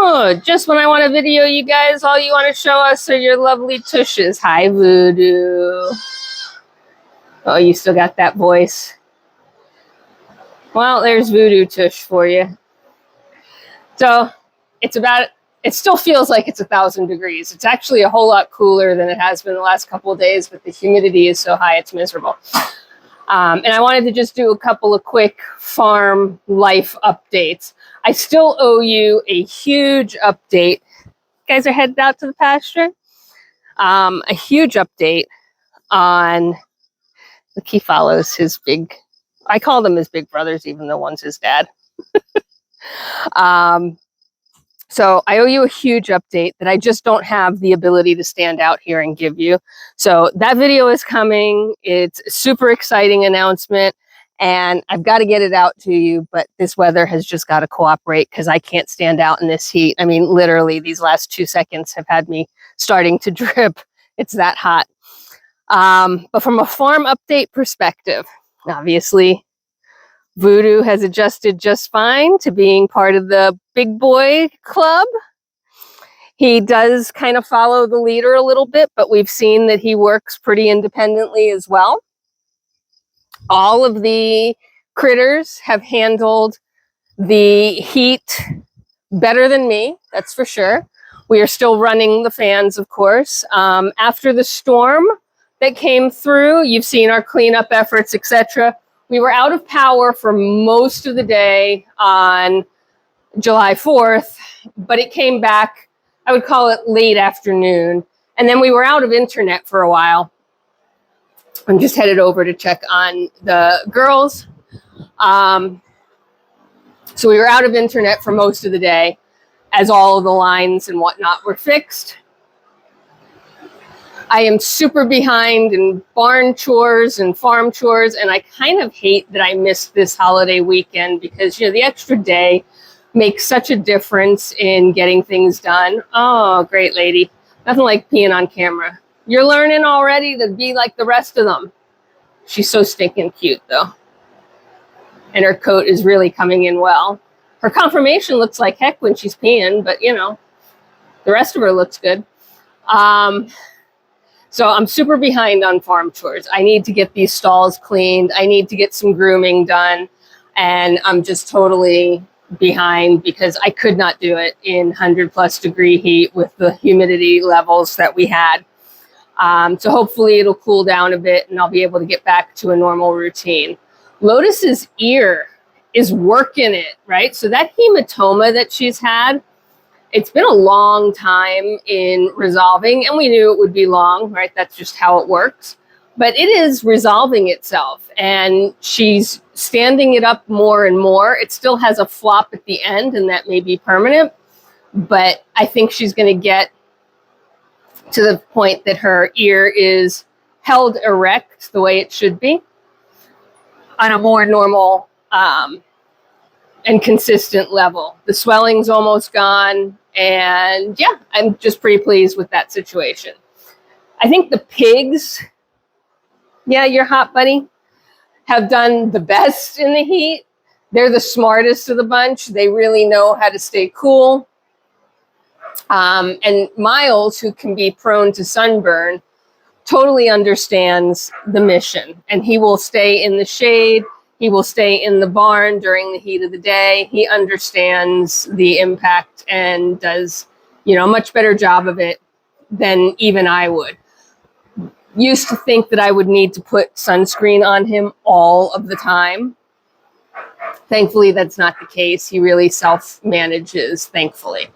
Oh, just when I want to video you guys, all you want to show us are your lovely tushes. Hi, Voodoo. Oh, you still got that voice. Well, there's Voodoo tush for you. So it still feels like it's 1,000 degrees. It's actually a whole lot cooler than it has been the last couple of days, but the humidity is so high, it's miserable. And I wanted to just do a couple of quick farm life updates. I still owe you a huge update. You guys are headed out to the pasture? A huge update on, look, he follows his big, I call them his big brothers, even though one's his dad. So I owe you a huge update that I just don't have the ability to stand out here and give you. So that video is coming. It's a super exciting announcement and I've got to get it out to you, but this weather has just got to cooperate because I can't stand out in this heat. I mean, literally these last 2 seconds have had me starting to drip. It's that hot. But from a farm update perspective, obviously, Voodoo has adjusted just fine to being part of the big boy club. He does kind of follow the leader a little bit, but we've seen that he works pretty independently as well. All of the critters have handled the heat better than me, that's for sure. We are still running the fans, of course. After the storm that came through, you've seen our cleanup efforts, etc. We were out of power for most of the day on July 4th, but it came back, I would call it late afternoon. And then we were out of internet for a while. I'm just headed over to check on the girls. So we were out of internet for most of the day as all of the lines and whatnot were fixed. I am super behind in barn chores and farm chores, and I kind of hate that I missed this holiday weekend because, you know, the extra day makes such a difference in getting things done. Oh, great lady. Nothing like peeing on camera. You're learning already to be like the rest of them. She's so stinking cute, though. And her coat is really coming in well. Her conformation looks like heck when she's peeing, but, you know, the rest of her looks good. So I'm super behind on farm chores. I need to get these stalls cleaned. I need to get some grooming done. And I'm just totally behind because I could not do it in 100+ degree heat with the humidity levels that we had. So hopefully it'll cool down a bit and I'll be able to get back to a normal routine. Lotus's ear is working it, right? So that hematoma that she's had, it's been a long time in resolving, and we knew it would be long, right? That's just how it works. But it is resolving itself, and she's standing it up more and more. It still has a flop at the end, and that may be permanent, but I think she's going to get to the point that her ear is held erect the way it should be on a more normal and consistent level. The swelling's almost gone. And yeah, I'm just pretty pleased with that situation. I think the pigs, yeah, you're hot, buddy, have done the best in the heat. They're the smartest of the bunch. They really know how to stay cool. And Miles, who can be prone to sunburn, totally understands the mission. And he will stay in the shade. He will stay in the barn during the heat of the day. He understands the impact and does, you know, a much better job of it than even I would. Used to think that I would need to put sunscreen on him all of the time. Thankfully, that's not the case. He really self-manages, thankfully.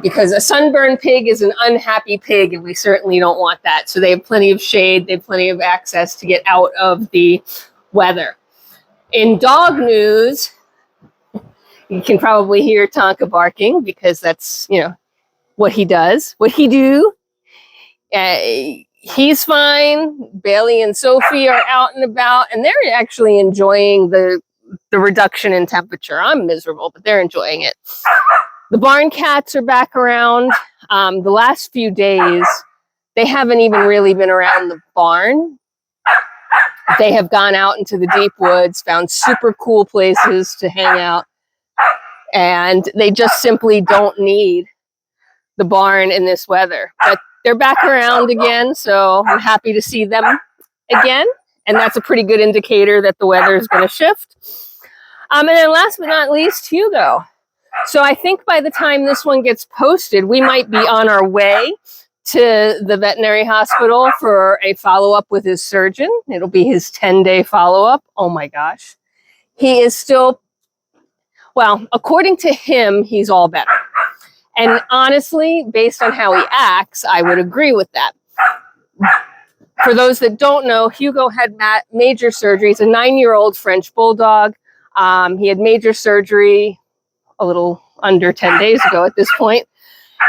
Because a sunburned pig is an unhappy pig, and we certainly don't want that. So they have plenty of shade. They have plenty of access to get out of the weather. In dog news, you can probably hear Tonka barking because that's, you know, what he does, what he do. He's fine. Bailey and Sophie are out and about, and they're actually enjoying the reduction in temperature. I'm miserable, but they're enjoying it. The barn cats are back around. The last few days, they haven't even really been around the barn. They have gone out into the deep woods, found super cool places to hang out. and they just simply don't need the barn in this weather. But they're back around again, so I'm happy to see them again, and that's a pretty good indicator that the weather is going to shift. And then last but not least, Hugo. So I think by the time this one gets posted, we might be on our way to the veterinary hospital for a follow-up with his surgeon. It'll be his 10-day follow-up. Oh my gosh. He is still, well, according to him, he's all better. And honestly, based on how he acts, I would agree with that. For those that don't know, Hugo had major surgery. He's a 9-year-old French bulldog. He had major surgery a little under 10 days ago at this point,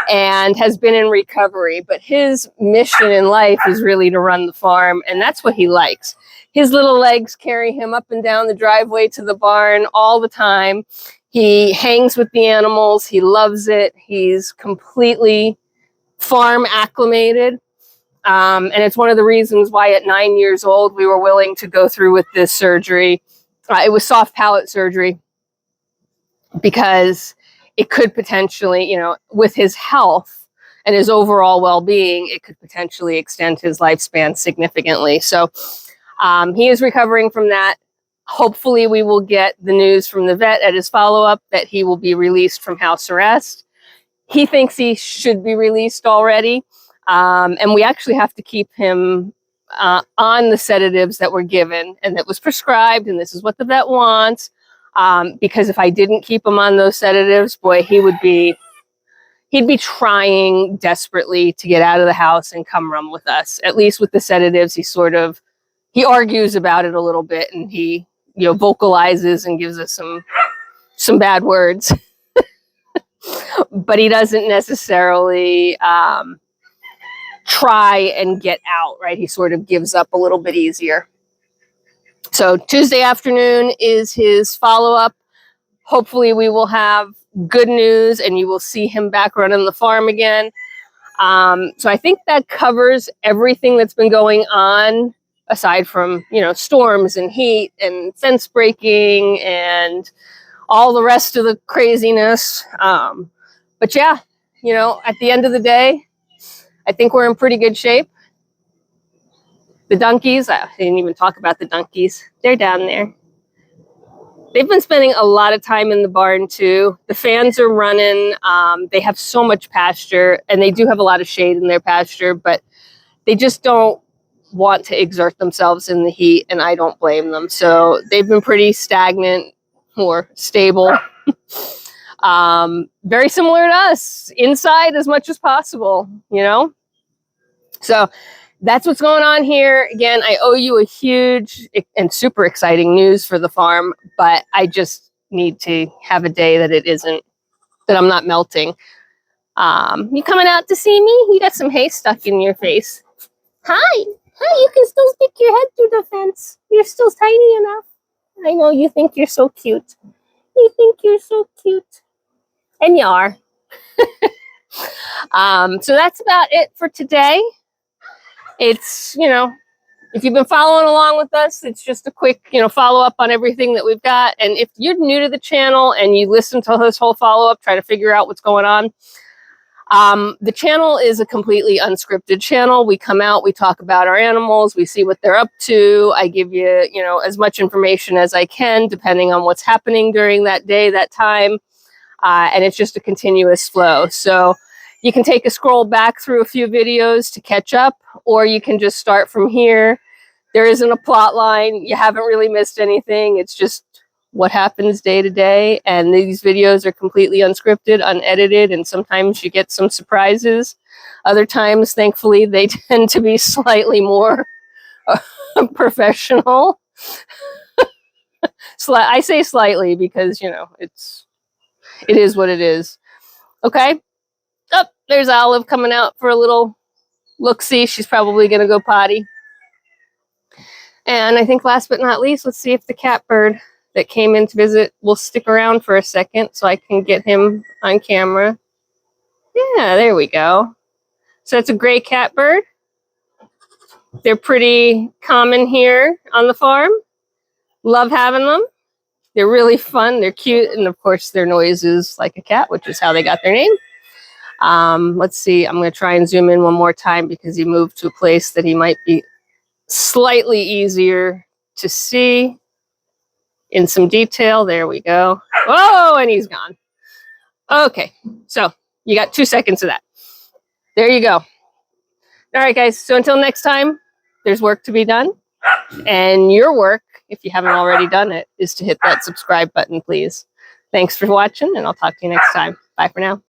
and has been in recovery. But his mission in life is really to run the farm, and that's what he likes. His little legs carry him up and down the driveway to the barn all the time. He hangs with the animals. He loves it. He's completely farm acclimated. And it's one of the reasons why at 9 years old, we were willing to go through with this surgery. It was soft palate surgery, because it could potentially, with his health and his overall well-being, it could potentially extend his lifespan significantly. So he is recovering from that. Hopefully we will get the news from the vet at his follow-up that he will be released from house arrest. He thinks he should be released already. And we actually have to keep him on the sedatives that were given and that was prescribed, and this is what the vet wants. Because if I didn't keep him on those sedatives, boy, he'd be trying desperately to get out of the house and come run with us. At least with the sedatives, he argues about it a little bit, and he, vocalizes and gives us some bad words. But he doesn't necessarily try and get out, right? He sort of gives up a little bit easier. So Tuesday afternoon is his follow-up. Hopefully we will have good news and you will see him back running the farm again. So I think that covers everything that's been going on, aside from, storms and heat and fence breaking and all the rest of the craziness. But yeah, at the end of the day, I think we're in pretty good shape. The donkeys, I didn't even talk about the donkeys. They're down there. They've been spending a lot of time in the barn too. The fans are running. They have so much pasture, and they do have a lot of shade in their pasture, but they just don't want to exert themselves in the heat, and I don't blame them. So they've been pretty stagnant or stable. Very similar to us, inside as much as possible, So that's what's going on here. Again, I owe you a huge and super exciting news for the farm, but I just need to have a day that I'm not melting. You coming out to see me? You got some hay stuck in your face. Hi, you can still stick your head through the fence. You're still tiny enough. I know you think you're so cute. You think you're so cute. And you are. So that's about it for today. It's, if you've been following along with us, it's just a quick, follow up on everything that we've got. And if you're new to the channel and you listen to this whole follow up, try to figure out what's going on. The channel is a completely unscripted channel. We come out, we talk about our animals, we see what they're up to. I give you, as much information as I can, depending on what's happening during that day, that time. And it's just a continuous flow. So you can take a scroll back through a few videos to catch up, or you can just start from here. There isn't a plot line. You haven't really missed anything. It's just what happens day to day. And these videos are completely unscripted, unedited, and sometimes you get some surprises. Other times, thankfully, they tend to be slightly more professional. I say slightly because, it is what it is. Okay. Oh, there's Olive coming out for a little look-see. She's probably going to go potty. And I think last but not least, let's see if the catbird that came in to visit will stick around for a second so I can get him on camera. Yeah, there we go. So it's a gray catbird. They're pretty common here on the farm. Love having them. They're really fun. They're cute. And of course, their noise is like a cat, which is how they got their name. Let's see. I'm going to try and zoom in one more time because he moved to a place that he might be slightly easier to see in some detail. There we go. Oh, and he's gone. Okay, so you got 2 seconds of that. There you go. All right, guys. So until next time, there's work to be done. And your work, if you haven't already done it, is to hit that subscribe button, please. Thanks for watching, and I'll talk to you next time. Bye for now.